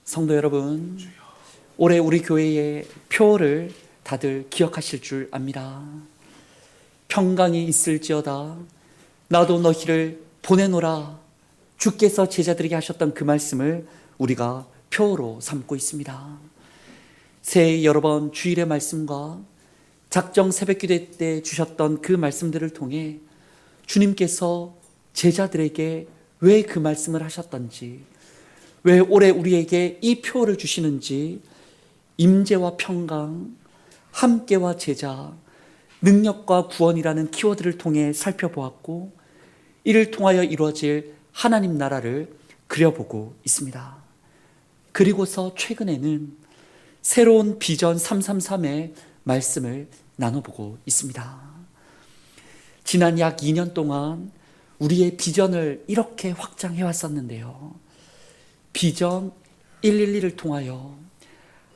성도 여러분, 올해 우리 교회의 표를 다들 기억하실 줄 압니다. 평강이 있을지어다 나도 너희를 보내노라, 주께서 제자들에게 하셨던 그 말씀을 우리가 표로 삼고 있습니다. 새해 여러 번 주일의 말씀과 작정 새벽기도 때 주셨던 그 말씀들을 통해 주님께서 제자들에게 왜 그 말씀을 하셨던지, 왜 올해 우리에게 이 표를 주시는지, 임재와 평강, 함께와 제자, 능력과 구원이라는 키워드를 통해 살펴보았고, 이를 통하여 이루어질 하나님 나라를 그려보고 있습니다. 그리고서 최근에는 새로운 비전 333의 말씀을 나눠보고 있습니다. 지난 약 2년 동안 우리의 비전을 이렇게 확장해 왔었는데요. 비전 112를 통하여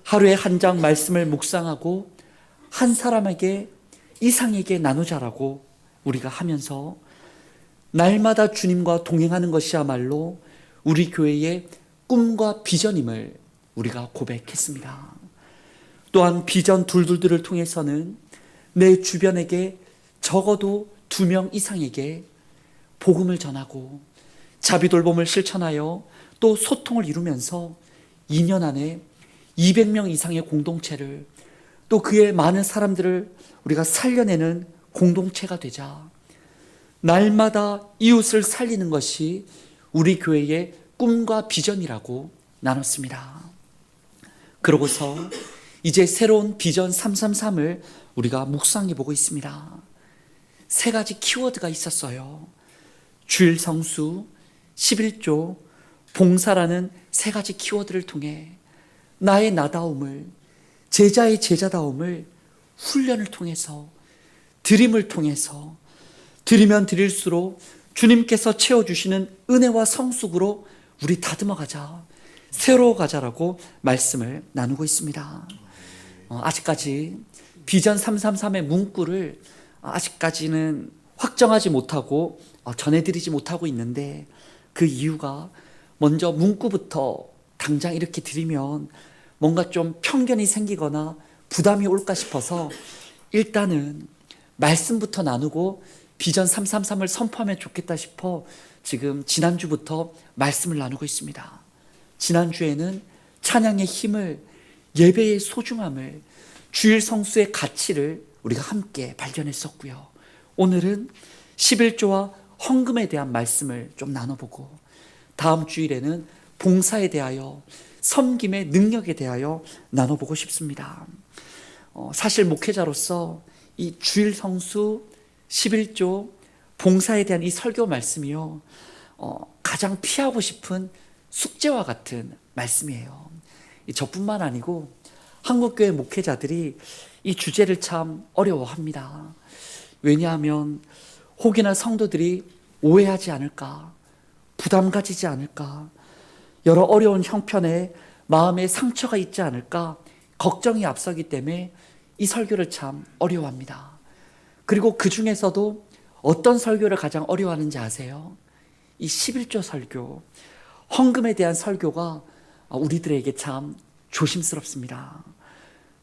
하루에 한 장 말씀을 묵상하고 한 사람에게 이상에게 나누자라고 우리가 하면서 날마다 주님과 동행하는 것이야말로 우리 교회의 꿈과 비전임을 우리가 고백했습니다. 또한 비전 둘둘들을 통해서는 내 주변에게 적어도 2명 이상에게 복음을 전하고 자비돌봄을 실천하여 또 소통을 이루면서 2년 안에 200명 이상의 공동체를, 또 그의 많은 사람들을 우리가 살려내는 공동체가 되자 날마다 이웃을 살리는 것이 우리 교회의 꿈과 비전이라고 나눴습니다. 그러고서 이제 새로운 비전 333을 우리가 묵상해 보고 있습니다. 3가지 키워드가 있었어요. 주일 성수, 11조, 봉사라는 3가지 키워드를 통해 나의 나다움을, 제자의 제자다움을 훈련을 통해서, 드림을 통해서, 드리면 드릴수록 주님께서 채워주시는 은혜와 성숙으로 우리 다듬어가자, 새로워가자라고 말씀을 나누고 있습니다. 아직까지 비전 333의 문구를 아직까지는 확정하지 못하고 전해드리지 못하고 있는데, 그 이유가 먼저 문구부터 당장 이렇게 드리면 뭔가 좀 편견이 생기거나 부담이 올까 싶어서 일단은 말씀부터 나누고 비전 333을 선포하면 좋겠다 싶어 지금 지난주부터 말씀을 나누고 있습니다. 지난주에는 찬양의 힘을, 예배의 소중함을, 주일 성수의 가치를 우리가 함께 발견했었고요. 오늘은 11조와 헌금에 대한 말씀을 좀 나눠보고, 다음 주일에는 봉사에 대하여, 섬김의 능력에 대하여 나눠보고 싶습니다. 사실 목회자로서 이 주일 성수, 11조, 봉사에 대한 이 설교 말씀이요, 가장 피하고 싶은 숙제와 같은 말씀이에요. 저뿐만 아니고 한국교회 목회자들이 이 주제를 참 어려워합니다. 왜냐하면 혹여나 성도들이 오해하지 않을까, 부담 가지지 않을까, 여러 어려운 형편에 마음에 상처가 있지 않을까 걱정이 앞서기 때문에 이 설교를 참 어려워합니다. 그리고 그 중에서도 어떤 설교를 가장 어려워하는지 아세요? 이 11조 설교, 헌금에 대한 설교가 우리들에게 참 조심스럽습니다.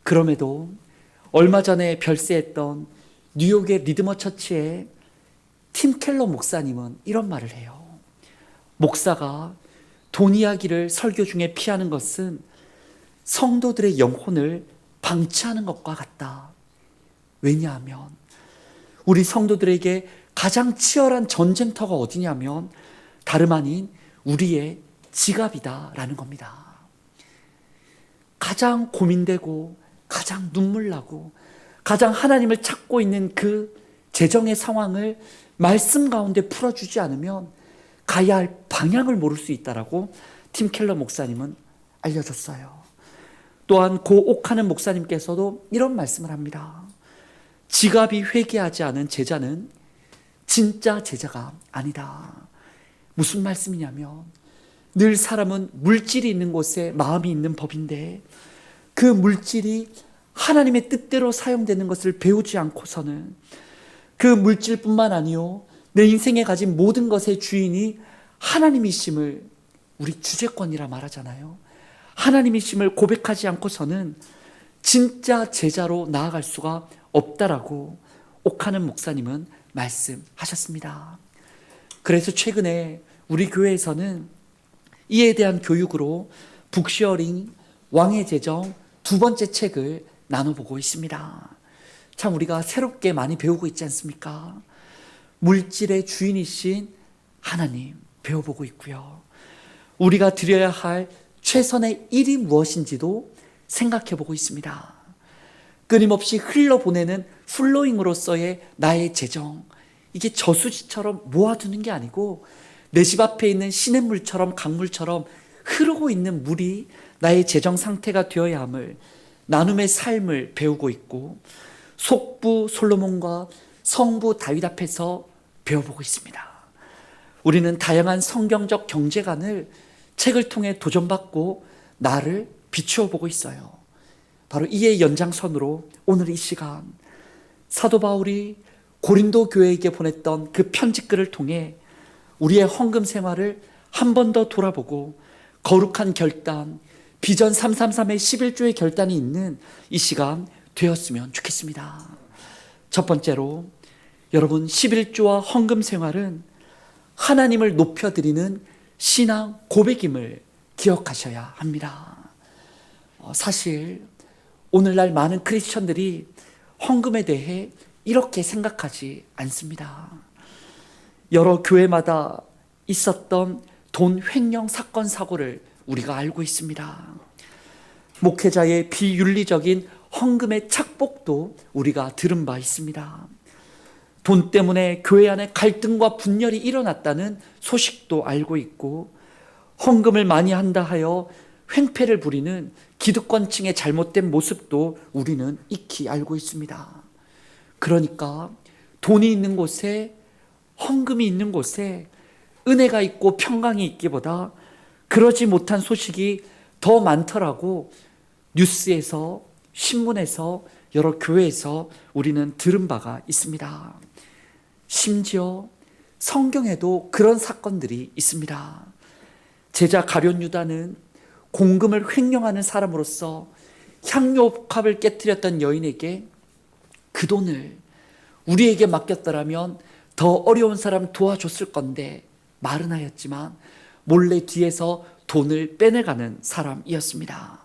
그럼에도 얼마 전에 별세했던 뉴욕의 리드머 처치의 팀 켈러 목사님은 이런 말을 해요. 목사가 돈 이야기를 설교 중에 피하는 것은 성도들의 영혼을 방치하는 것과 같다. 왜냐하면 우리 성도들에게 가장 치열한 전쟁터가 어디냐면 다름 아닌 우리의 지갑이다라는 겁니다. 가장 고민되고 가장 눈물나고 가장 하나님을 찾고 있는 그 재정의 상황을 말씀 가운데 풀어주지 않으면 가야 할 방향을 모를 수 있다라고 팀 켈러 목사님은 알려줬어요. 또한 고 옥하는 목사님께서도 이런 말씀을 합니다. 지갑이 회개하지 않은 제자는 진짜 제자가 아니다. 무슨 말씀이냐면 늘 사람은 물질이 있는 곳에 마음이 있는 법인데, 그 물질이 하나님의 뜻대로 사용되는 것을 배우지 않고서는 그 물질뿐만 아니요, 내 인생에 가진 모든 것의 주인이 하나님이심을 우리 주제권이라 말하잖아요. 하나님이심을 고백하지 않고서는 진짜 제자로 나아갈 수가 없다라고 옥하는 목사님은 말씀하셨습니다. 그래서 최근에 우리 교회에서는 이에 대한 교육으로 북쉐어링 왕의 제정 2번째 책을 나눠보고 있습니다. 참 우리가 새롭게 많이 배우고 있지 않습니까? 물질의 주인이신 하나님 배워보고 있고요. 우리가 드려야 할 최선의 일이 무엇인지도 생각해보고 있습니다. 끊임없이 흘러보내는 플로잉으로서의 나의 재정, 이게 저수지처럼 모아두는 게 아니고 내 집 앞에 있는 시냇물처럼 강물처럼 흐르고 있는 물이 나의 재정 상태가 되어야 함을 나눔의 삶을 배우고 있고, 속부 솔로몬과 성부 다윗 앞에서 배워보고 있습니다. 우리는 다양한 성경적 경제관을 책을 통해 도전받고 나를 비추어 보고 있어요. 바로 이의 연장선으로 오늘 이 시간 사도 바울이 고린도 교회에게 보냈던 그 편지글을 통해 우리의 헌금 생활을 한 번 더 돌아보고 거룩한 결단, 비전 333의 11조의 결단이 있는 이 시간 되었으면 좋겠습니다. 첫 번째로 여러분, 11조와 헌금 생활은 하나님을 높여드리는 신앙 고백임을 기억하셔야 합니다. 사실 오늘날 많은 크리스천들이 헌금에 대해 이렇게 생각하지 않습니다. 여러 교회마다 있었던 돈 횡령 사건 사고를 우리가 알고 있습니다. 목회자의 비윤리적인 헌금의 착복도 우리가 들은 바 있습니다. 돈 때문에 교회 안에 갈등과 분열이 일어났다는 소식도 알고 있고, 헌금을 많이 한다 하여 횡패를 부리는 기득권층의 잘못된 모습도 우리는 익히 알고 있습니다. 그러니까 돈이 있는 곳에, 헌금이 있는 곳에 은혜가 있고 평강이 있기보다 그러지 못한 소식이 더 많더라고 뉴스에서, 신문에서, 여러 교회에서 우리는 들은 바가 있습니다. 심지어 성경에도 그런 사건들이 있습니다. 제자 가룟 유다는 공금을 횡령하는 사람으로서 향료옥합을 깨뜨렸던 여인에게 그 돈을 우리에게 맡겼더라면 더 어려운 사람 도와줬을 건데 말은 하였지만 몰래 뒤에서 돈을 빼내가는 사람이었습니다.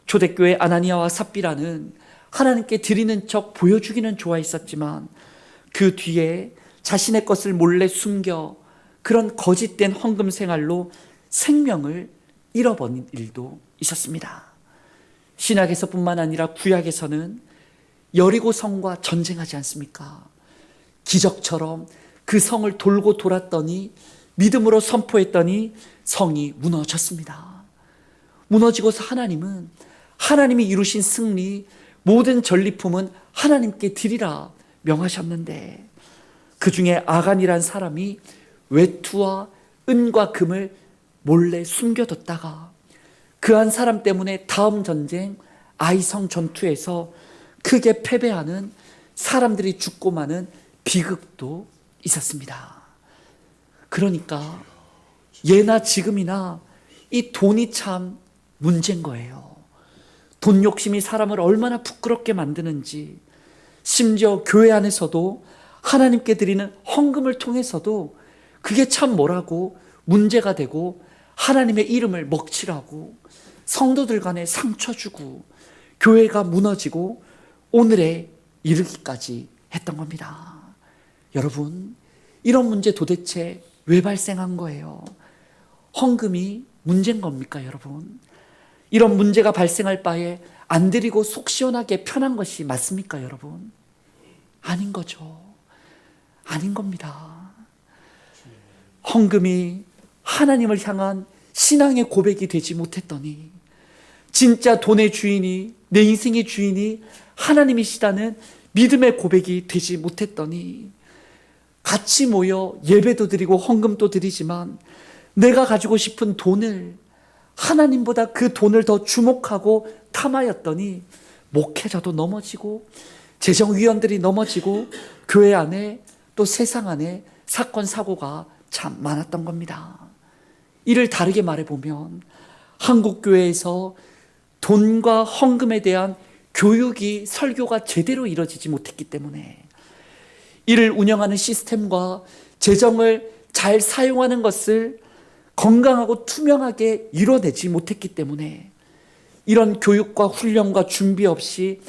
초대교회 아나니아와 삽비라는 하나님께 드리는 척 보여주기는 좋아했었지만 그 뒤에 자신의 것을 몰래 숨겨 그런 거짓된 헌금 생활로 생명을 잃어버린 일도 있었습니다. 신약에서뿐만 아니라 구약에서는 여리고 성과 전쟁하지 않습니까? 기적처럼 그 성을 돌고 돌았더니, 믿음으로 선포했더니 성이 무너졌습니다. 무너지고서 하나님은 하나님이 이루신 승리, 모든 전리품은 하나님께 드리라 명하셨는데, 그 중에 아간이란 사람이 외투와 은과 금을 몰래 숨겨뒀다가 그 한 사람 때문에 다음 전쟁 아이성 전투에서 크게 패배하는, 사람들이 죽고 마는 비극도 있었습니다. 그러니까 예나 지금이나 이 돈이 참 문제인 거예요. 돈 욕심이 사람을 얼마나 부끄럽게 만드는지, 심지어 교회 안에서도 하나님께 드리는 헌금을 통해서도 그게 참 뭐라고 문제가 되고 하나님의 이름을 먹칠하고 성도들 간에 상처 주고 교회가 무너지고 오늘에 이르기까지 했던 겁니다. 여러분, 이런 문제 도대체 왜 발생한 거예요? 헌금이 문제인 겁니까, 여러분? 이런 문제가 발생할 바에 안 드리고 속 시원하게 편한 것이 맞습니까, 여러분? 아닌 거죠. 아닌 겁니다. 헌금이 하나님을 향한 신앙의 고백이 되지 못했더니, 진짜 돈의 주인이, 내 인생의 주인이 하나님이시다는 믿음의 고백이 되지 못했더니, 같이 모여 예배도 드리고 헌금도 드리지만 내가 가지고 싶은 돈을, 하나님보다 그 돈을 더 주목하고 탐하였더니 목회자도 넘어지고 재정위원들이 넘어지고 교회 안에 또 세상 안에 사건 사고가 참 많았던 겁니다. 이를 다르게 말해보면 한국교회에서 돈과 헌금에 대한 교육이, 설교가 제대로 이루어지지 못했기 때문에, 이를 운영하는 시스템과 재정을 잘 사용하는 것을 건강하고 투명하게 이뤄내지 못했기 때문에, 이런 교육과 훈련과 준비 없이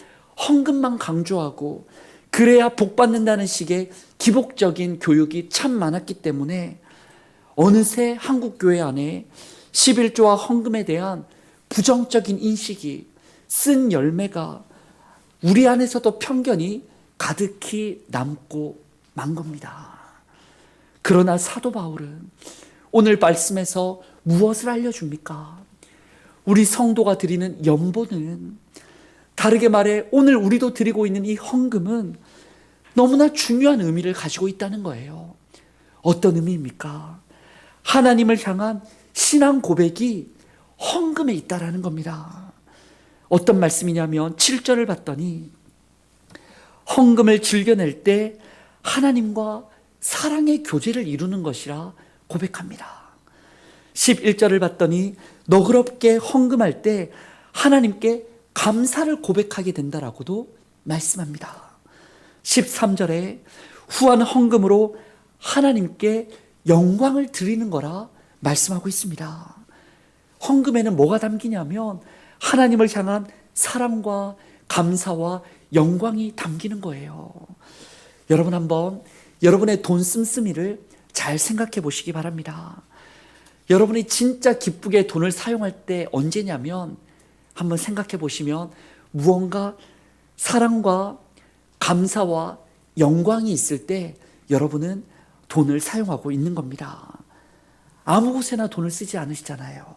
헌금만 강조하고 그래야 복 받는다는 식의 기복적인 교육이 참 많았기 때문에, 어느새 한국교회 안에 11조와 헌금에 대한 부정적인 인식이 쓴 열매가 우리 안에서도 편견이 가득히 남고 만 겁니다. 그러나 사도 바울은 오늘 말씀에서 무엇을 알려줍니까? 우리 성도가 드리는 연보는, 다르게 말해 오늘 우리도 드리고 있는 이 헌금은 너무나 중요한 의미를 가지고 있다는 거예요. 어떤 의미입니까? 하나님을 향한 신앙 고백이 헌금에 있다라는 겁니다. 어떤 말씀이냐면 7절을 봤더니 헌금을 즐겨낼 때 하나님과 사랑의 교제를 이루는 것이라 고백합니다. 11절을 봤더니 너그럽게 헌금할 때 하나님께 감사를 고백하게 된다라고도 말씀합니다. 13절에 후한 헌금으로 하나님께 영광을 드리는 거라 말씀하고 있습니다. 헌금에는 뭐가 담기냐면 하나님을 향한 사랑과 감사와 영광이 담기는 거예요. 여러분, 한번 여러분의 돈 씀씀이를 잘 생각해 보시기 바랍니다. 여러분이 진짜 기쁘게 돈을 사용할 때 언제냐면, 한번 생각해 보시면 무언가 사랑과 감사와 영광이 있을 때 여러분은 돈을 사용하고 있는 겁니다. 아무 곳에나 돈을 쓰지 않으시잖아요.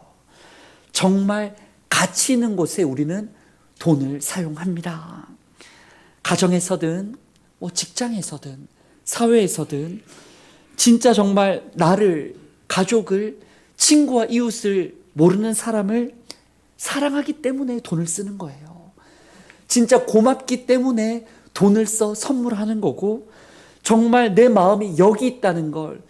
정말 가치 있는 곳에 우리는 돈을 사용합니다. 가정에서든 직장에서든 사회에서든 진짜 정말 나를, 가족을, 친구와 이웃을 모르는 사람을 사랑하기 때문에 돈을 쓰는 거예요. 진짜 고맙기 때문에 돈을 써 선물하는 거고, 정말 내 마음이 여기 있다는 걸,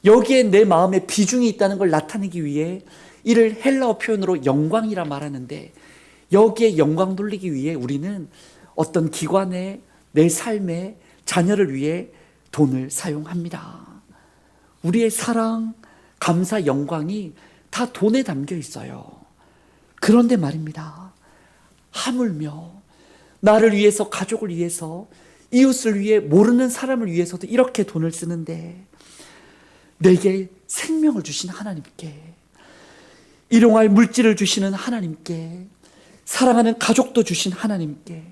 여기에 내 마음의 비중이 있다는 걸 나타내기 위해, 이를 헬라어 표현으로 영광이라 말하는데, 여기에 영광 돌리기 위해 우리는 어떤 기관에, 내 삶에, 자녀를 위해 돈을 사용합니다. 우리의 사랑, 감사, 영광이 다 돈에 담겨 있어요. 그런데 말입니다, 하물며 나를 위해서, 가족을 위해서, 이웃을 위해, 모르는 사람을 위해서도 이렇게 돈을 쓰는데, 내게 생명을 주신 하나님께, 일용할 물질을 주시는 하나님께, 사랑하는 가족도 주신 하나님께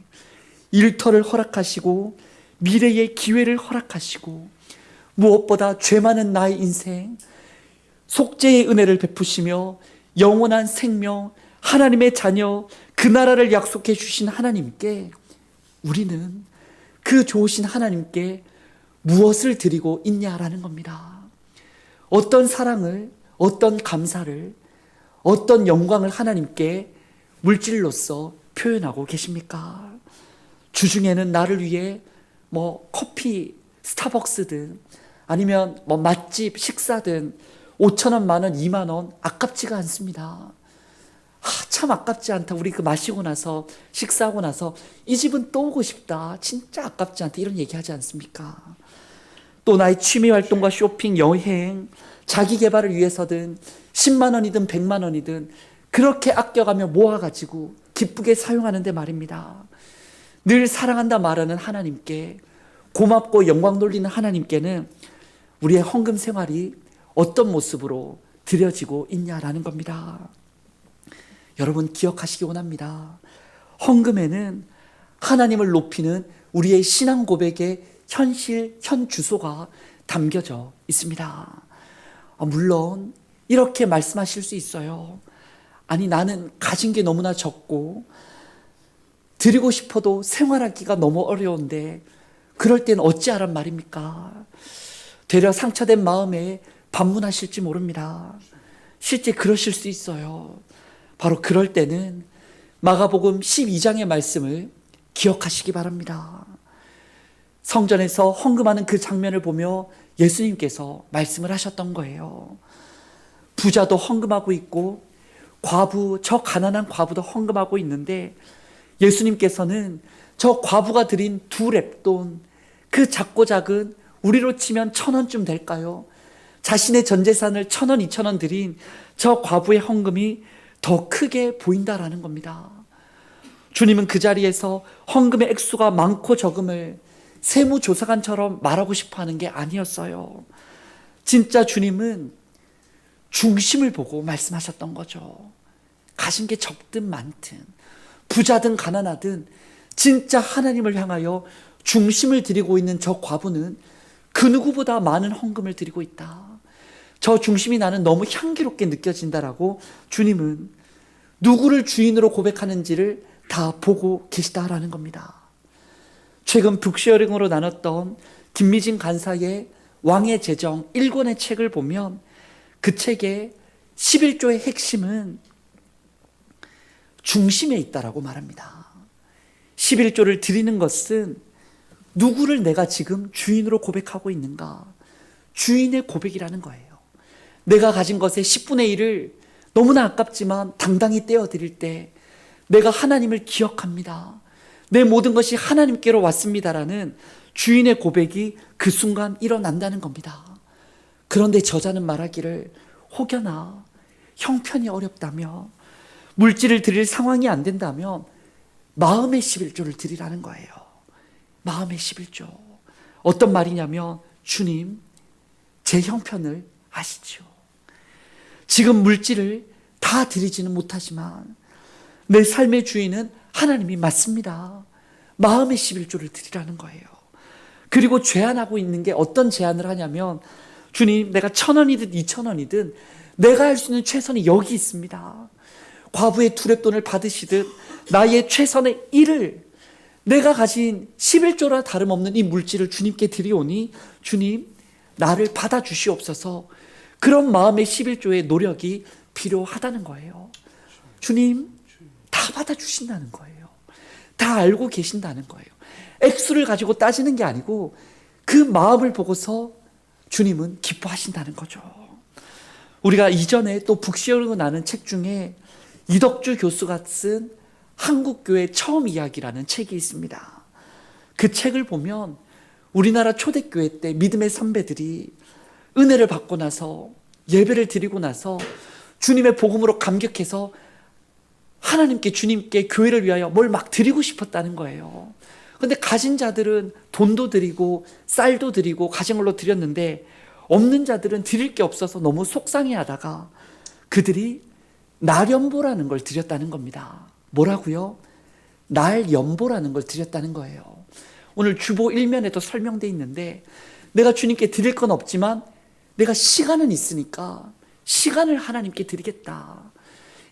일터를 허락하시고 미래의 기회를 허락하시고, 무엇보다 죄 많은 나의 인생 속죄의 은혜를 베푸시며 영원한 생명, 하나님의 자녀, 그 나라를 약속해 주신 하나님께, 우리는 그 좋으신 하나님께 무엇을 드리고 있냐라는 겁니다. 어떤 사랑을, 어떤 감사를, 어떤 영광을 하나님께 물질로서 표현하고 계십니까? 주중에는 나를 위해 커피, 스타벅스든 아니면 맛집 식사든 5,000원, 만원, 2만원 아깝지가 않습니다. 참 아깝지 않다. 우리 마시고 나서, 식사하고 나서 이 집은 또 오고 싶다. 진짜 아깝지 않다. 이런 얘기 하지 않습니까? 또 나의 취미 활동과 쇼핑, 여행, 자기 개발을 위해서든 10만 원이든 100만 원이든 그렇게 아껴가며 모아가지고 기쁘게 사용하는데 말입니다, 늘 사랑한다 말하는 하나님께, 고맙고 영광 돌리는 하나님께는 우리의 헌금 생활이 어떤 모습으로 드려지고 있냐라는 겁니다. 여러분, 기억하시기 원합니다. 헌금에는 하나님을 높이는 우리의 신앙 고백의 현실, 현 주소가 담겨져 있습니다. 물론 이렇게 말씀하실 수 있어요. 아니, 나는 가진 게 너무나 적고 드리고 싶어도 생활하기가 너무 어려운데 그럴 땐 어찌하란 말입니까? 되려 상처된 마음에 반문하실지 모릅니다. 실제 그러실 수 있어요. 바로 그럴 때는 마가복음 12장의 말씀을 기억하시기 바랍니다. 성전에서 헌금하는 그 장면을 보며 예수님께서 말씀을 하셨던 거예요. 부자도 헌금하고 있고 저 가난한 과부도 헌금하고 있는데 예수님께서는 저 과부가 드린 2렙돈, 그 작고 작은, 우리로 치면 1,000원쯤 될까요? 자신의 전 재산을 1,000원, 2,000원 드린 저 과부의 헌금이 더 크게 보인다라는 겁니다. 주님은 그 자리에서 헌금의 액수가 많고 적음을 세무조사관처럼 말하고 싶어 하는 게 아니었어요. 진짜 주님은 중심을 보고 말씀하셨던 거죠. 가진 게 적든 많든, 부자든 가난하든 진짜 하나님을 향하여 중심을 드리고 있는 저 과부는 그 누구보다 많은 헌금을 드리고 있다. 저 중심이 나는 너무 향기롭게 느껴진다라고 주님은 누구를 주인으로 고백하는지를 다 보고 계시다라는 겁니다. 최근 북쉐어링으로 나눴던 김미진 간사의 왕의 재정 1권의 책을 보면 그 책의 11조의 핵심은 중심에 있다라고 말합니다. 11조를 드리는 것은 누구를 내가 지금 주인으로 고백하고 있는가? 주인의 고백이라는 거예요. 내가 가진 것의 10분의 1을 너무나 아깝지만 당당히 떼어 드릴 때 내가 하나님을 기억합니다. 내 모든 것이 하나님께로 왔습니다라는 주인의 고백이 그 순간 일어난다는 겁니다. 그런데 저자는 말하기를 혹여나 형편이 어렵다며 물질을 드릴 상황이 안 된다면 마음의 11조를 드리라는 거예요. 마음의 11조. 어떤 말이냐면 주님, 제 형편을 아시죠. 지금 물질을 다 드리지는 못하지만 내 삶의 주인은 하나님이 맞습니다. 마음의 11조를 드리라는 거예요. 그리고 제안하고 있는 게 어떤 제안을 하냐면 주님, 내가 1,000원이든 2,000원이든 내가 할 수 있는 최선이 여기 있습니다. 과부의 2렙돈을 받으시듯 나의 최선의 1을 내가 가진 11조라 다름없는 이 물질을 주님께 드리오니 주님, 나를 받아주시옵소서. 그런 마음의 11조의 노력이 필요하다는 거예요. 주님, 다 받아주신다는 거예요. 다 알고 계신다는 거예요. 액수를 가지고 따지는 게 아니고 그 마음을 보고서 주님은 기뻐하신다는 거죠. 우리가 이전에 또 북시어링으로 나눈 책 중에 이덕주 교수가 쓴 한국교회 처음 이야기라는 책이 있습니다. 그 책을 보면 우리나라 초대교회 때 믿음의 선배들이 은혜를 받고 나서 예배를 드리고 나서 주님의 복음으로 감격해서 하나님께, 주님께, 교회를 위하여 뭘 막 드리고 싶었다는 거예요. 그런데 가진 자들은 돈도 드리고 쌀도 드리고 가진 걸로 드렸는데 없는 자들은 드릴 게 없어서 너무 속상해하다가 그들이 날연보라는 걸 드렸다는 겁니다. 뭐라고요? 날연보라는 걸 드렸다는 거예요. 오늘 주보 1면에도 설명되어 있는데 내가 주님께 드릴 건 없지만 내가 시간은 있으니까 시간을 하나님께 드리겠다.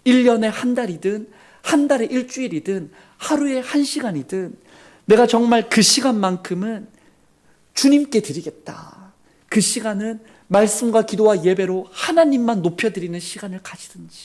1년에 한 달이든 한 달에 일주일이든 하루에 1시간이든 내가 정말 그 시간만큼은 주님께 드리겠다. 그 시간은 말씀과 기도와 예배로 하나님만 높여드리는 시간을 가지든지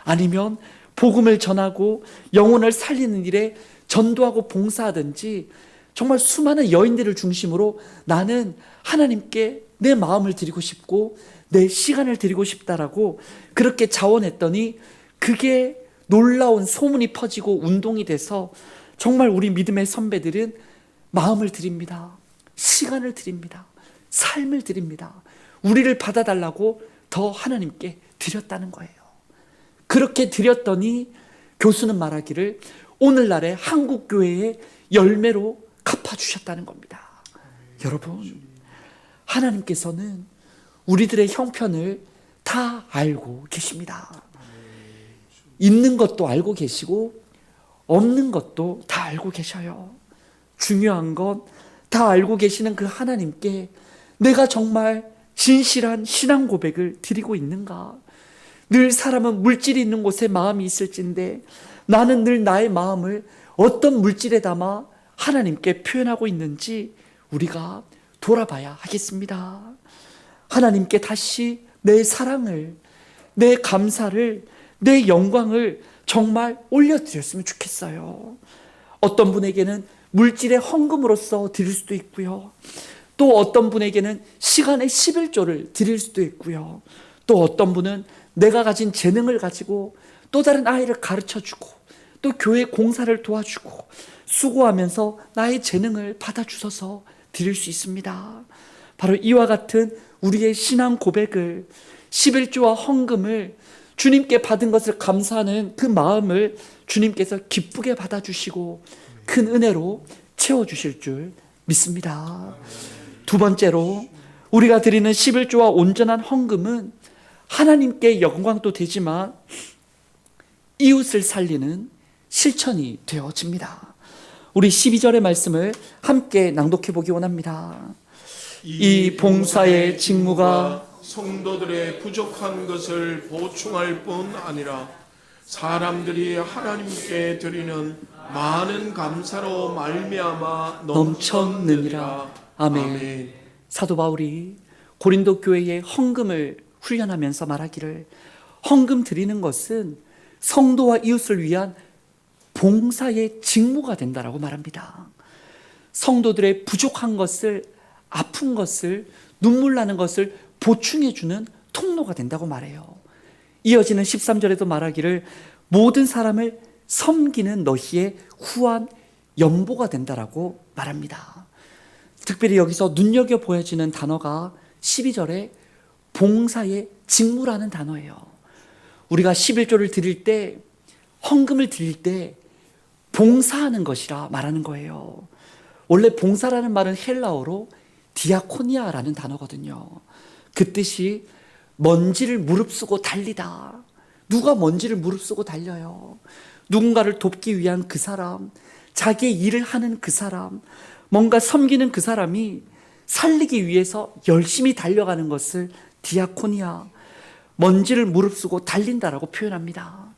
아니면 복음을 전하고 영혼을 살리는 일에 전도하고 봉사하든지 정말 수많은 여인들을 중심으로 나는 하나님께 내 마음을 드리고 싶고 내 시간을 드리고 싶다라고 그렇게 자원했더니 그게 놀라운 소문이 퍼지고 운동이 돼서 정말 우리 믿음의 선배들은 마음을 드립니다. 시간을 드립니다. 삶을 드립니다. 우리를 받아달라고 더 하나님께 드렸다는 거예요. 그렇게 드렸더니 교수는 말하기를 오늘날의 한국교회의 열매로 갚아주셨다는 겁니다. 여러분, 하나님께서는 우리들의 형편을 다 알고 계십니다. 있는 것도 알고 계시고 없는 것도 다 알고 계셔요. 중요한 건 다 알고 계시는 그 하나님께 내가 정말 진실한 신앙 고백을 드리고 있는가? 늘 사람은 물질이 있는 곳에 마음이 있을진데 나는 늘 나의 마음을 어떤 물질에 담아 하나님께 표현하고 있는지 우리가 돌아봐야 하겠습니다. 하나님께 다시 내 사랑을, 내 감사를, 내 영광을 정말 올려드렸으면 좋겠어요. 어떤 분에게는 물질의 헌금으로서 드릴 수도 있고요. 또 어떤 분에게는 시간의 11조를 드릴 수도 있고요. 또 어떤 분은 내가 가진 재능을 가지고 또 다른 아이를 가르쳐주고 또 교회 공사를 도와주고 수고하면서 나의 재능을 받아주셔서 드릴 수 있습니다. 바로 이와 같은 우리의 신앙 고백을, 11조와 헌금을 주님께 받은 것을 감사하는 그 마음을 주님께서 기쁘게 받아주시고 큰 은혜로 채워주실 줄 믿습니다. 두 번째로 우리가 드리는 11조와 온전한 헌금은 하나님께 영광도 되지만 이웃을 살리는 실천이 되어집니다. 우리 12절의 말씀을 함께 낭독해 보기 원합니다. 이 봉사의 직무가 성도들의 부족한 것을 보충할 뿐 아니라 사람들이 하나님께 드리는 많은 감사로 말미암아 넘쳤느니라. 아멘. 사도 바울이 고린도 교회의 헌금을 훈련하면서 말하기를, 헌금 드리는 것은 성도와 이웃을 위한 봉사의 직무가 된다라고 말합니다. 성도들의 부족한 것을, 아픈 것을, 눈물 나는 것을 보충해주는 통로가 된다고 말해요. 이어지는 13절에도 말하기를, 모든 사람을 섬기는 너희의 후한 연보가 된다라고 말합니다. 특별히 여기서 눈여겨 보여지는 단어가 12절에 봉사의 직무라는 단어예요. 우리가 11조를 드릴 때, 헌금을 드릴 때 봉사하는 것이라 말하는 거예요. 원래 봉사라는 말은 헬라어로 디아코니아라는 단어거든요. 그 뜻이 먼지를 무릅쓰고 달리다. 누가 먼지를 무릅쓰고 달려요? 누군가를 돕기 위한 그 사람, 자기의 일을 하는 그 사람, 뭔가 섬기는 그 사람이 살리기 위해서 열심히 달려가는 것을 디아코니아, 먼지를 무릅쓰고 달린다라고 표현합니다.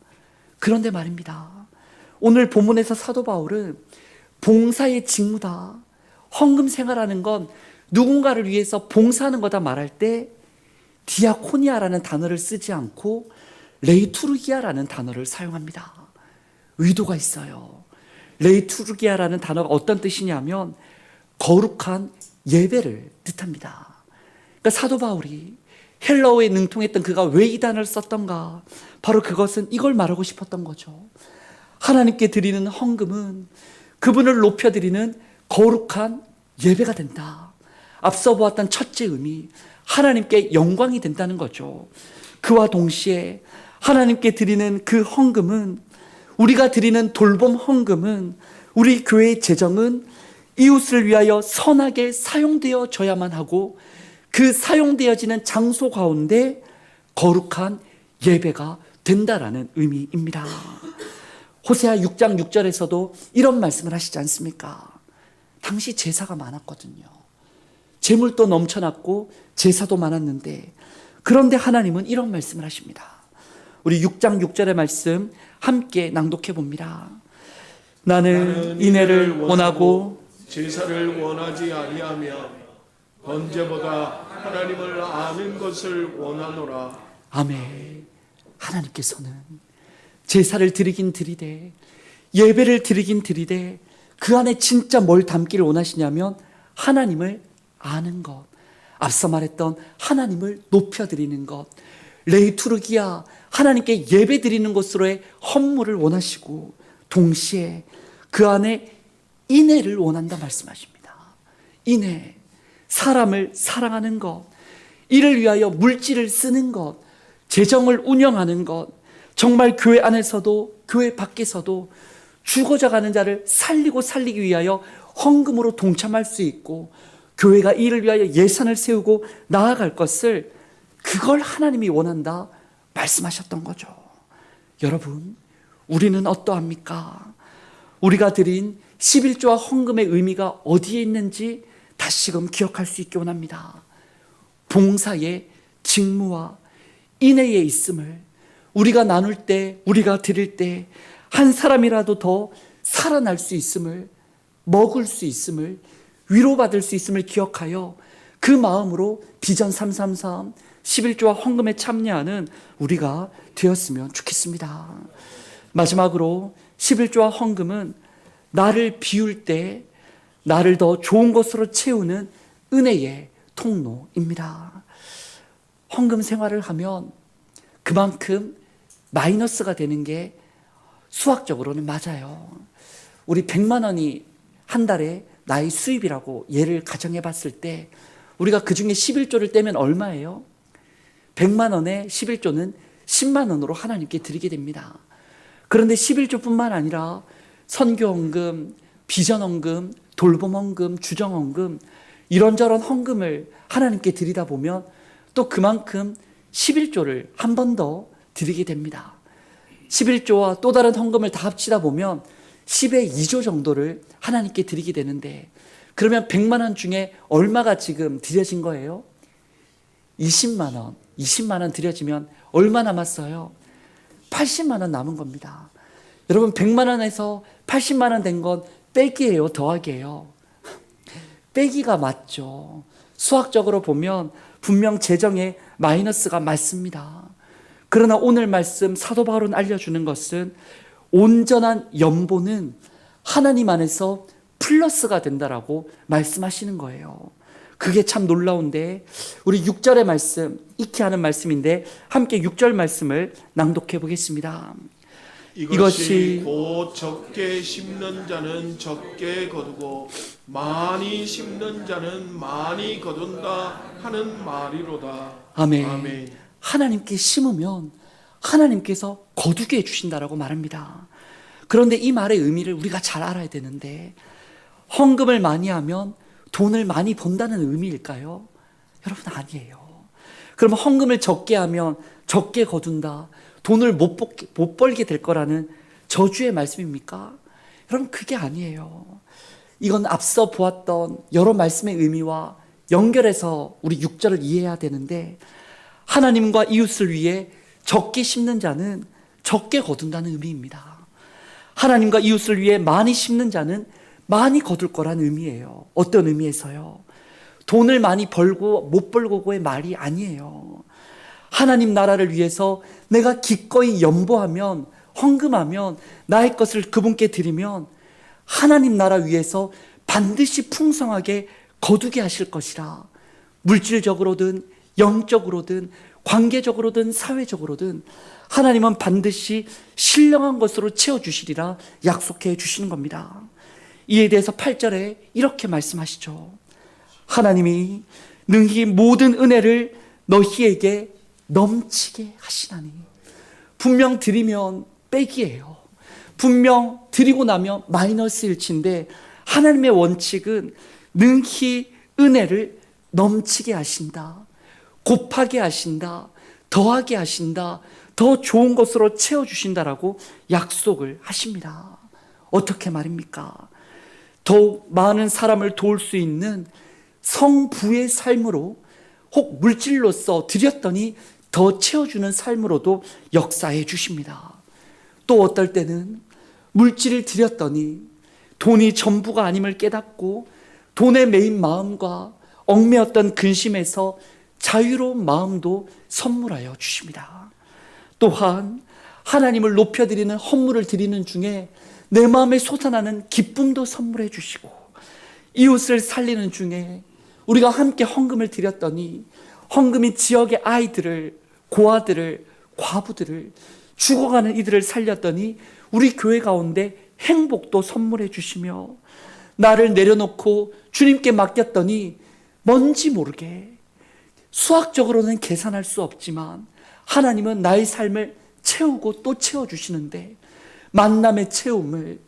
그런데 말입니다, 오늘 본문에서 사도 바울은 봉사의 직무다, 헌금 생활하는 건 누군가를 위해서 봉사하는 거다 말할 때 디아코니아라는 단어를 쓰지 않고 레이투르기아라는 단어를 사용합니다. 의도가 있어요. 레이투르기아라는 단어가 어떤 뜻이냐면 거룩한 예배를 뜻합니다. 그러니까 사도 바울이 헬라어에 능통했던 그가 왜 이 단어를 썼던가? 바로 그것은 이걸 말하고 싶었던 거죠. 하나님께 드리는 헌금은 그분을 높여드리는 거룩한 예배가 된다. 앞서 보았던 첫째 의미, 하나님께 영광이 된다는 거죠. 그와 동시에 하나님께 드리는 그 헌금은, 우리가 드리는 돌봄 헌금은, 우리 교회의 재정은 이웃을 위하여 선하게 사용되어져야만 하고, 그 사용되어지는 장소 가운데 거룩한 예배가 된다라는 의미입니다. 호세아 6장 6절에서도 이런 말씀을 하시지 않습니까? 당시 제사가 많았거든요. 재물도 넘쳐났고 제사도 많았는데, 그런데 하나님은 이런 말씀을 하십니다. 우리 6장 6절의 말씀 함께 낭독해 봅니다. 나는 인애를 원하고 제사를 원하지 아니하며 번제보다 하나님을 아는 것을 원하노라. 아멘. 하나님께서는 제사를 드리긴 드리되, 예배를 드리긴 드리되, 그 안에 진짜 뭘 담기를 원하시냐면 하나님을 아는 것, 앞서 말했던 하나님을 높여드리는 것, 레이투르기아, 하나님께 예배 드리는 것으로의 헌물을 원하시고, 동시에 그 안에 인애를 원한다 말씀하십니다. 인애, 사람을 사랑하는 것, 이를 위하여 물질을 쓰는 것, 재정을 운영하는 것, 정말 교회 안에서도 교회 밖에서도 죽어져가는 자를 살리기 위하여 헌금으로 동참할 수 있고, 교회가 이를 위하여 예산을 세우고 나아갈 것을, 그걸 하나님이 원한다 말씀하셨던 거죠. 여러분, 우리는 어떠합니까? 우리가 드린 11조와 헌금의 의미가 어디에 있는지 다시금 기억할 수 있기 원합니다. 봉사의 직무와 인애에 있음을, 우리가 나눌 때, 우리가 드릴 때 한 사람이라도 더 살아날 수 있음을, 먹을 수 있음을, 위로받을 수 있음을 기억하여 그 마음으로 비전 333 11조와 헌금에 참여하는 우리가 되었으면 좋겠습니다. 마지막으로 11조와 헌금은 나를 비울 때 나를 더 좋은 것으로 채우는 은혜의 통로입니다. 헌금 생활을 하면 그만큼 마이너스가 되는 게 수학적으로는 맞아요. 우리 100만 원이 한 달에 나의 수입이라고 예를 가정해 봤을 때 우리가 그중에 11조를 떼면 얼마예요? 100만 원에 11조는 10만 원으로 하나님께 드리게 됩니다. 그런데 11조뿐만 아니라 선교헌금, 비전헌금, 돌봄헌금, 주정헌금 이런저런 헌금을 하나님께 드리다 보면 또 그만큼 11조를 한 번 더 드리게 됩니다. 11조와 또 다른 헌금을 다 합치다 보면 10의 2조 정도를 하나님께 드리게 되는데 그러면 100만 원 중에 얼마가 지금 드려진 거예요? 20만 원. 20만 원 드려지면 얼마 남았어요? 80만 원 남은 겁니다. 여러분 100만 원에서 80만 원 된 건 빼기예요, 더하기예요? 빼기가 맞죠. 수학적으로 보면 분명 재정에 마이너스가 맞습니다. 그러나 오늘 말씀 사도 바울은 알려주는 것은 온전한 연보는 하나님 안에서 플러스가 된다라고 말씀하시는 거예요. 그게 참 놀라운데 우리 6절의 말씀, 익히 하는 말씀인데 함께 6절 말씀을 낭독해 보겠습니다. 이것이 곧 적게 심는 자는 적게 거두고 많이 심는 자는 많이 거둔다 하는 말이로다. 아멘. 아멘. 하나님께 심으면 하나님께서 거두게 해주신다라고 말합니다. 그런데 이 말의 의미를 우리가 잘 알아야 되는데 헌금을 많이 하면 돈을 많이 번다는 의미일까요? 여러분 아니에요. 그럼 헌금을 적게 하면 적게 거둔다, 돈을 못 벌게 될 거라는 저주의 말씀입니까? 여러분 그게 아니에요. 이건 앞서 보았던 여러 말씀의 의미와 연결해서 우리 6절을 이해해야 되는데 하나님과 이웃을 위해 적게 심는 자는 적게 거둔다는 의미입니다. 하나님과 이웃을 위해 많이 심는 자는 많이 거둘 거라는 의미예요. 어떤 의미에서요? 돈을 많이 벌고 못 벌고의 말이 아니에요. 하나님 나라를 위해서 내가 기꺼이 연보하면, 헌금하면, 나의 것을 그분께 드리면 하나님 나라 위해서 반드시 풍성하게 거두게 하실 것이라. 물질적으로든 영적으로든 관계적으로든 사회적으로든 하나님은 반드시 신령한 것으로 채워주시리라 약속해 주시는 겁니다. 이에 대해서 8절에 이렇게 말씀하시죠. 하나님이 능히 모든 은혜를 너희에게 넘치게 하시나니. 분명 드리면 빼기예요. 분명 드리고 나면 마이너스 일치인데 하나님의 원칙은 능히 은혜를 넘치게 하신다, 곱하게 하신다, 더하게 하신다, 더 좋은 것으로 채워주신다라고 약속을 하십니다. 어떻게 말입니까? 더욱 많은 사람을 도울 수 있는 성부의 삶으로, 혹 물질로서 드렸더니 더 채워주는 삶으로도 역사해 주십니다. 또 어떨 때는 물질을 드렸더니 돈이 전부가 아님을 깨닫고 돈에 매인 마음과 얽매였던 근심에서 자유로운 마음도 선물하여 주십니다. 또한 하나님을 높여드리는 헌물을 드리는 중에 내 마음에 솟아나는 기쁨도 선물해 주시고, 이웃을 살리는 중에 우리가 함께 헌금을 드렸더니 헌금이 지역의 아이들을, 고아들을, 과부들을, 죽어가는 이들을 살렸더니 우리 교회 가운데 행복도 선물해 주시며, 나를 내려놓고 주님께 맡겼더니 뭔지 모르게, 수학적으로는 계산할 수 없지만 하나님은 나의 삶을 채우고 또 채워주시는데, 만남의 채움을,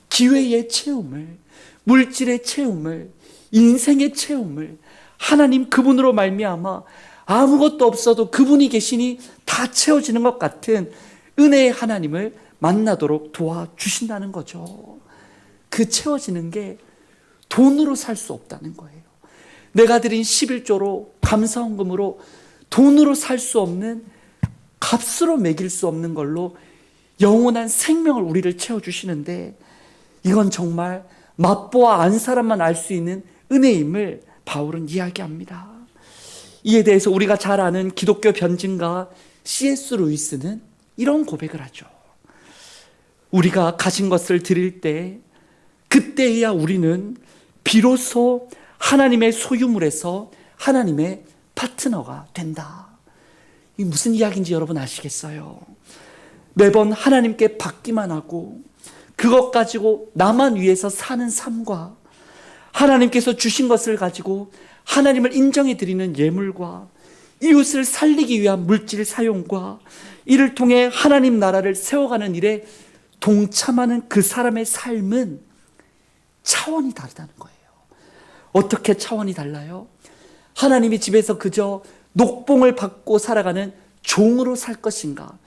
기회의 채움을, 물질의 채움을, 인생의 채움을 하나님 그분으로 말미암아 아무것도 없어도 그분이 계시니 다 채워지는 것 같은 은혜의 하나님을 만나도록 도와주신다는 거죠. 그 채워지는 게 돈으로 살 수 없다는 거예요. 내가 드린 11조로, 감사헌금으로 돈으로 살 수 없는, 값으로 매길 수 없는 걸로 영원한 생명을 우리를 채워주시는데, 이건 정말 맛보아 안 사람만 알 수 있는 은혜임을 바울은 이야기합니다. 이에 대해서 우리가 잘 아는 기독교 변증가 C.S. 루이스는 이런 고백을 하죠. 우리가 가진 것을 드릴 때 그때야 우리는 비로소 하나님의 소유물에서 하나님의 파트너가 된다. 이게 무슨 이야기인지 여러분 아시겠어요? 매번 하나님께 받기만 하고 그것 가지고 나만 위해서 사는 삶과 하나님께서 주신 것을 가지고 하나님을 인정해 드리는 예물과 이웃을 살리기 위한 물질 사용과 이를 통해 하나님 나라를 세워가는 일에 동참하는 그 사람의 삶은 차원이 다르다는 거예요. 어떻게 차원이 달라요? 하나님이 집에서 그저 녹봉을 받고 살아가는 종으로 살 것인가?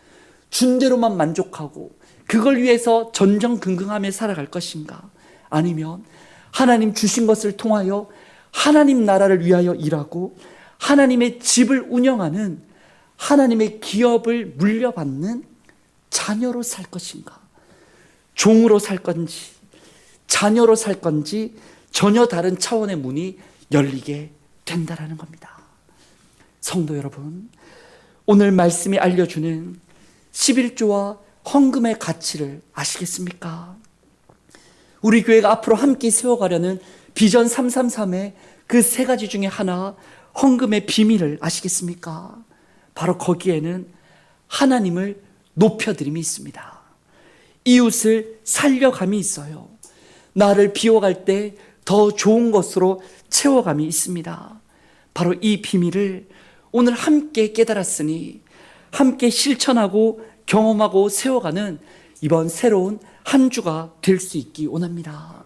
준 대로만 만족하고 그걸 위해서 전전긍긍하며 살아갈 것인가? 아니면 하나님 주신 것을 통하여 하나님 나라를 위하여 일하고 하나님의 집을 운영하는 하나님의 기업을 물려받는 자녀로 살 것인가? 종으로 살 건지 자녀로 살 건지 전혀 다른 차원의 문이 열리게 된다라는 겁니다. 성도 여러분, 오늘 말씀이 알려주는 11조와 헌금의 가치를 아시겠습니까? 우리 교회가 앞으로 함께 세워가려는 비전 333의 그 세 가지 중에 하나, 헌금의 비밀을 아시겠습니까? 바로 거기에는 하나님을 높여드림이 있습니다. 이웃을 살려감이 있어요. 나를 비워갈 때 더 좋은 것으로 채워감이 있습니다. 바로 이 비밀을 오늘 함께 깨달았으니 함께 실천하고 경험하고 세워가는 이번 새로운 한 주가 될 수 있기 원합니다.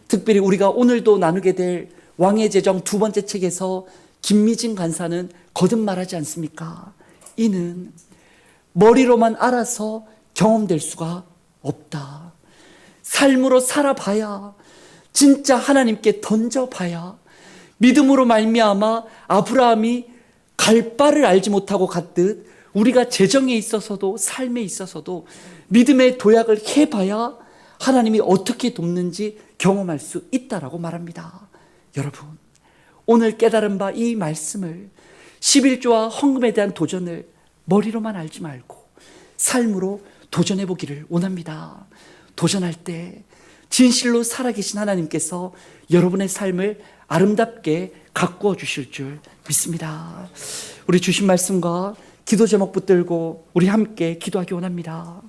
특별히 우리가 오늘도 나누게 될 왕의 제정 두 번째 책에서 김미진 간사는 거듭말하지 않습니까? 이는 머리로만 알아서 경험될 수가 없다. 삶으로 살아봐야, 진짜 하나님께 던져봐야 믿음으로 말미암아 아브라함이 갈 바를 알지 못하고 갔듯 우리가 재정에 있어서도 삶에 있어서도 믿음의 도약을 해봐야 하나님이 어떻게 돕는지 경험할 수 있다라고 말합니다. 여러분, 오늘 깨달은 바 이 말씀을 11조와 헌금에 대한 도전을 머리로만 알지 말고 삶으로 도전해 보기를 원합니다. 도전할 때 진실로 살아계신 하나님께서 여러분의 삶을 아름답게 가꾸어 주실 줄 믿습니다. 우리 주신 말씀과 기도 제목 붙들고 우리 함께 기도하기 원합니다.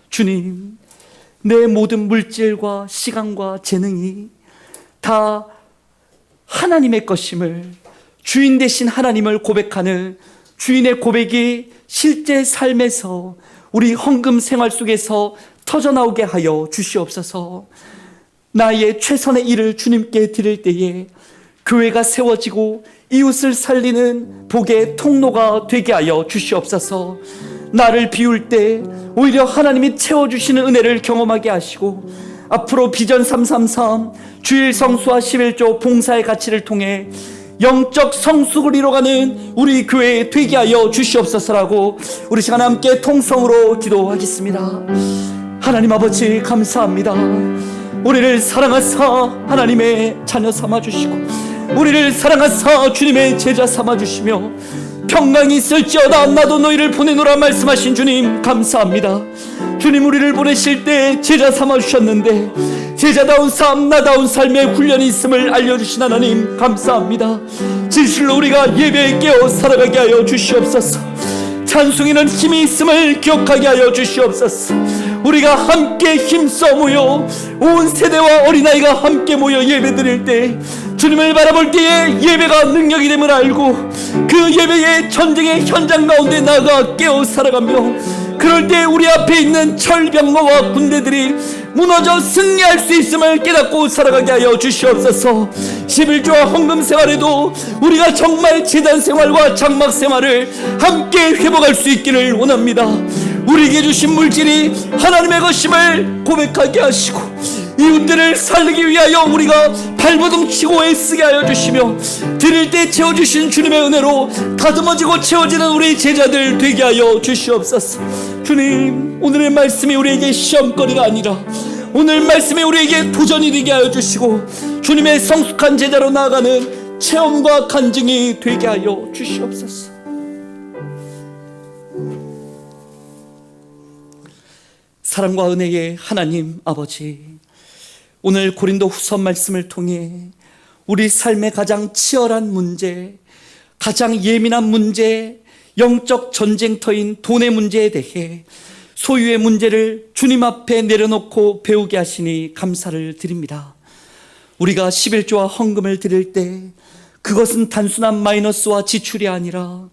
주님, 내 모든 물질과 시간과 재능이 다 하나님의 것임을, 주인 되신 하나님을 고백하는 주인의 고백이 실제 삶에서 우리 헌금 생활 속에서 터져나오게 하여 주시옵소서. 나의 최선의 일을 주님께 드릴 때에 교회가 세워지고 이웃을 살리는 복의 통로가 되게 하여 주시옵소서. 나를 비울 때 오히려 하나님이 채워주시는 은혜를 경험하게 하시고 앞으로 비전 333 주일 성수와 11조 봉사의 가치를 통해 영적 성숙을 이뤄가는 우리 교회 되게 하여 주시옵소서라고 우리 시간 함께 통성으로 기도하겠습니다. 하나님 아버지, 감사합니다. 우리를 사랑하사 하나님의 자녀 삼아주시고 우리를 사랑하사 주님의 제자 삼아주시며 평강이 있을지어다 나도 너희를 보내노라 말씀하신 주님, 감사합니다. 주님, 우리를 보내실 때 제자 삼아주셨는데 제자다운 삶, 나다운 삶의 훈련이 있음을 알려주신 하나님, 감사합니다. 진실로 우리가 예배에 깨어 살아가게 하여 주시옵소서. 찬송에는 힘이 있음을 기억하게 하여 주시옵소서. 우리가 함께 힘써 모여 온 세대와 어린아이가 함께 모여 예배드릴 때 주님을 바라볼 때에 예배가 능력이 됨을 알고 그 예배의 전쟁의 현장 가운데 나가 깨어 살아가며 그럴 때 우리 앞에 있는 철병거와 군대들이 무너져 승리할 수 있음을 깨닫고 살아가게 하여 주시옵소서. 11조와 헌금 생활에도 우리가 정말 제단 생활과 장막 생활을 함께 회복할 수 있기를 원합니다. 우리에게 주신 물질이 하나님의 것임을 고백하게 하시고 이웃들을 살리기 위하여 우리가 발버둥 치고 애쓰게 하여 주시며 드릴 때 채워주신 주님의 은혜로 다듬어지고 채워지는 우리 제자들 되게 하여 주시옵소서. 주님, 오늘의 말씀이 우리에게 시험거리가 아니라 오늘 말씀이 우리에게 도전이 되게 하여 주시고 주님의 성숙한 제자로 나아가는 체험과 간증이 되게 하여 주시옵소서. 사랑과 은혜의 하나님 아버지, 오늘 고린도 후서 말씀을 통해 우리 삶의 가장 치열한 문제, 가장 예민한 문제, 영적 전쟁터인 돈의 문제에 대해 소유의 문제를 주님 앞에 내려놓고 배우게 하시니 감사를 드립니다. 우리가 11조와 헌금을 드릴 때 그것은 단순한 마이너스와 지출이 아니라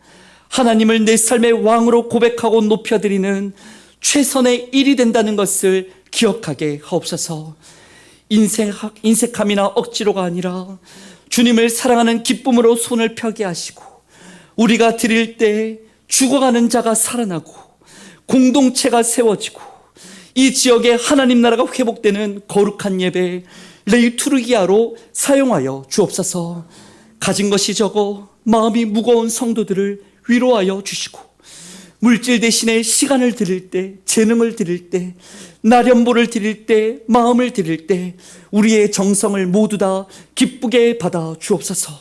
하나님을 내 삶의 왕으로 고백하고 높여드리는 최선의 일이 된다는 것을 기억하게 하옵소서. 인색함이나 억지로가 아니라 주님을 사랑하는 기쁨으로 손을 펴게 하시고, 우리가 드릴 때 죽어가는 자가 살아나고 공동체가 세워지고 이 지역의 하나님 나라가 회복되는 거룩한 예배 레이투르기아로 사용하여 주옵소서. 가진 것이 적어 마음이 무거운 성도들을 위로하여 주시고, 물질 대신에 시간을 드릴 때, 재능을 드릴 때, 나련보를 드릴 때, 마음을 드릴 때 우리의 정성을 모두 다 기쁘게 받아 주옵소서.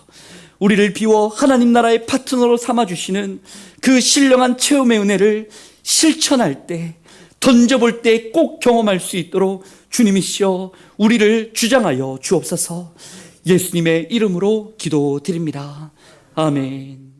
우리를 비워 하나님 나라의 파트너로 삼아주시는 그 신령한 체험의 은혜를 실천할 때, 던져볼 때 꼭 경험할 수 있도록 주님이시여 우리를 주장하여 주옵소서. 예수님의 이름으로 기도드립니다. 아멘.